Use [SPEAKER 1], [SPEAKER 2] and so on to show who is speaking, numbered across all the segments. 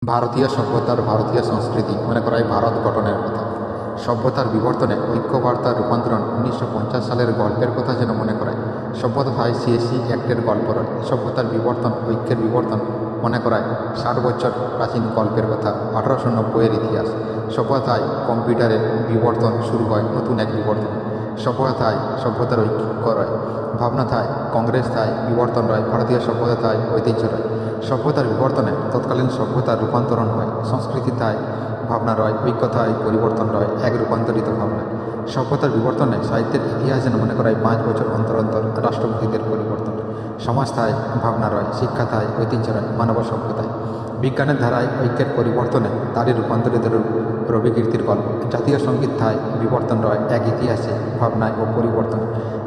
[SPEAKER 1] ভারতীয় সভ্যতার ভারতীয় সংস্কৃতি মনে করা হয় ভারত গঠনের কথা। সভ্যতার বিবর্তনে ঐক্যবার্তার রূপান্তরণ 1950 সালের গল্পের কথা যেন মনে করায়। সভ্যতা হয় সিএসি অ্যাক্টের গল্প নয়। সভ্যতার বিবর্তন ঐক্যের বিবর্তন মনে করায় 60 বছর প্রাচীন গল্পের কথা, 1890-এর ইতিহাস। সভ্যতায় কম্পিউটারের বিবর্তন শুরু হয় নতুন এক বিবর্তন। সভ্যতায় সভ্যতার ঐক্য রয়, ভাবনা থায় কংগ্রেস থায় বিবর্তন রয়, ভারতীয় সভ্যতা থায় ঐতিহ্য রয়। সভ্যতার বিবর্তনে তৎকালীন সভ্যতার রূপান্তরণ হয়, সংস্কৃতি থায় ভাবনা রয়, ঐক্যতায় পরিবর্তন রয়, এক রূপান্তরিত ভাবনা। সভ্যতার বিবর্তনে সাহিত্যের ইতিহাস যেন মনে করায় 5 বছর অন্তর অন্তর রাষ্ট্রপতিদের পরিবর্তন। সমাজ থায় ভাবনা রয়, শিক্ষা থায় ঐতিহ্য রয়, মানব সভ্যতায়। বিজ্ঞানের ধারায় ঐক্যের পরিবর্তনে তারই রূপান্তরিত রূপ রবি কীর্তির গল্প। জাতীয় সঙ্গীত থায় বিবর্তন রয়, এক ইতিহাসে ভাবনায় ও পরিবর্তন।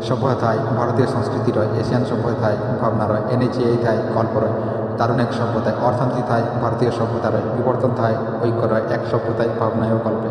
[SPEAKER 1] সভ্যতায় ভারতীয় সংস্কৃতি রয়, এশিয়ান সভ্যতায় ভাবনা রয়, এনএচএ থায় গল্প রয়, দারুণ এক সভ্যতায়। অর্থনীতি থায় ভারতীয় সভ্যতা রয়, বিবর্তন থায় ঐক্য রয়, এক সভ্যতায় ভাবনায় ও গল্পে।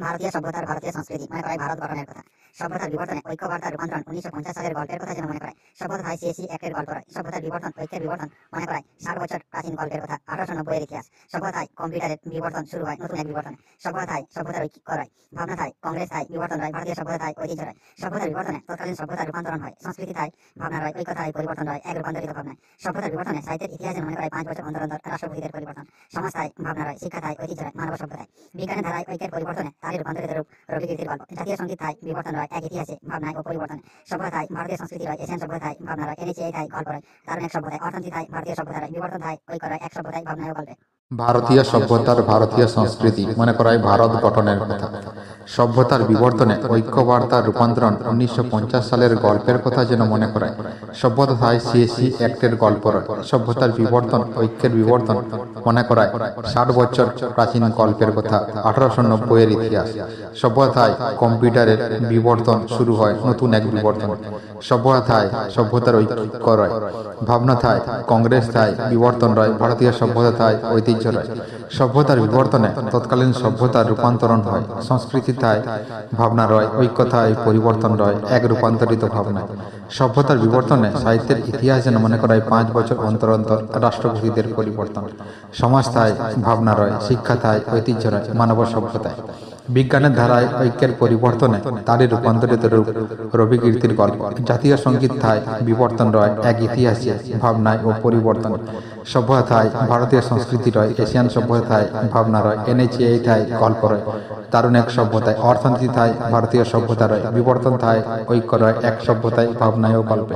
[SPEAKER 2] ভারতীয় সভ্যতার ভারতীয় সংস্কৃতি মনে করায় ভারত গঠনের কথা। সভ্যতার বিবর্তনে ঐক্যবার্তার রূপান্তরণ 1950 সালের গল্পের কথা যেন মনে করায়। সভ্যতা হয় সিএসি অ্যাক্টের গল্প রয়। সভ্যতার বিবর্তন ঐক্যের বিবর্তন মনে করায় 60 বছর প্রাচীন গল্পের কথা, 1890-এর ইতিহাস। সভ্যতায় কম্পিউটারের বিবর্তন শুরু হয় নতুন এক বিবর্তনে। সভ্যতায় সভ্যতার ঐক্য রয়, ভাবনা থায় কংগ্রেস থায় বিবর্তন রয়, ভারতীয় সভ্যতা থায় ঐতিহ্য রয়। সভ্যতার বিবর্তনে তৎকালীন সভ্যতার রূপান্তরণ হয়, সংস্কৃতি থায় ভাবনা রয়, ঐক্য থায় পরিবর্তন রয়, এক রূপান্তরিত ভাবনায়। সভ্যতার বিবর্তনে সাহিত্যের ইতিহাস যেন মনে করায় 5 বছর অন্তর অন্তর রাষ্ট্রপতিদের পরিবর্তন। সমাজ থায় ভাবনা রয়, শিক্ষা থায় ঐতিহ্য রয়, মানব সভ্যতায়। বিজ্ঞানের ধারায় ঐক্যের পরিবর্তনে তারই রূপান্তরিত রূপ রবি কীর্তির গল্প। জাতীয় সঙ্গীত থায় বিবর্তন রয়, এক ইতিহাসে ভাবনায় ও পরিবর্তনে। সভ্যতায় ভারতীয় সংস্কৃতি রয়, এশিয়ান সভ্যতায় ভাবনা রয়, এনএচএ থায় গল্প রয়, দারুণ এক সভ্যতায়। অর্থনীতি থায় ভারতীয় সভ্যতা রয়, বিবর্তন থায় ঐক্য রয়, এক সভ্যতায় ভাবনায় ও গল্পে।
[SPEAKER 1] ভারতীয় সভ্যতার ভারতীয় সংস্কৃতি মনে করায় ভারত গঠনের কথা। সভ্যতার বিবর্তনে ঐক্যবার্তার রূপান্তরণ 1950 সালের গল্পের কথা যেন মনে করায়। সভ্যতা থায় সিএসি অ্যাক্টের গল্প রয়। সভ্যতার বিবর্তন ঐক্যের বিবর্তন মনে করায় 60 বছর প্রাচীন গল্পের কথা, 1890-এর ইতিহাস। সভ্যতায় কম্পিউটারের বিবর্তন শুরু হয় নতুন এক বিবর্তন। সভ্যতায় সভ্যতার ঐক্য রয়, ভাবনা থায় কংগ্রেস থায় বিবর্তন রয়, ভারতীয় সভ্যতা থায় ঐতিহ্য রয়। সভ্যতার বিবর্তনে তৎকালীন সভ্যতার রূপান্তরণ হয়, সংস্কৃতি থায় ভাবনা রয়, ঐক্য থায় পরিবর্তন রয়, এক রূপান্তরিত ভাবনায়। সভ্যতার বিবর্তনে সাহিত্যের ইতিহাস যেন মনে করায় 5 বছর অন্তর অন্তর রাষ্ট্রপতিদের পরিবর্তন। সমাজ থায় ভাবনা রয়, শিক্ষা থায় ঐতিহ্য রয়, মানব সভ্যতায়। বিজ্ঞানের ধারায় ঐক্যের পরিবর্তনে তারই রূপান্তরিত রূপ রবি কীর্তির গল্প। জাতীয় সঙ্গীত থায় বিবর্তন রয়, এক ইতিহাসে ভাবনায় ও পরিবর্তন। সভ্যতা থায় ভারতীয় সংস্কৃতি রয়, এশিয়ান সভ্যতা থায় ভাবনা রয়, এনএচএ থায় গল্প রয়, দারুণ এক সভ্যতায়। অর্থনীতি থায় ভারতীয় সভ্যতা রয়, বিবর্তন থায় ঐক্য রয়, এক সভ্যতায় ভাবনায় ও গল্পে।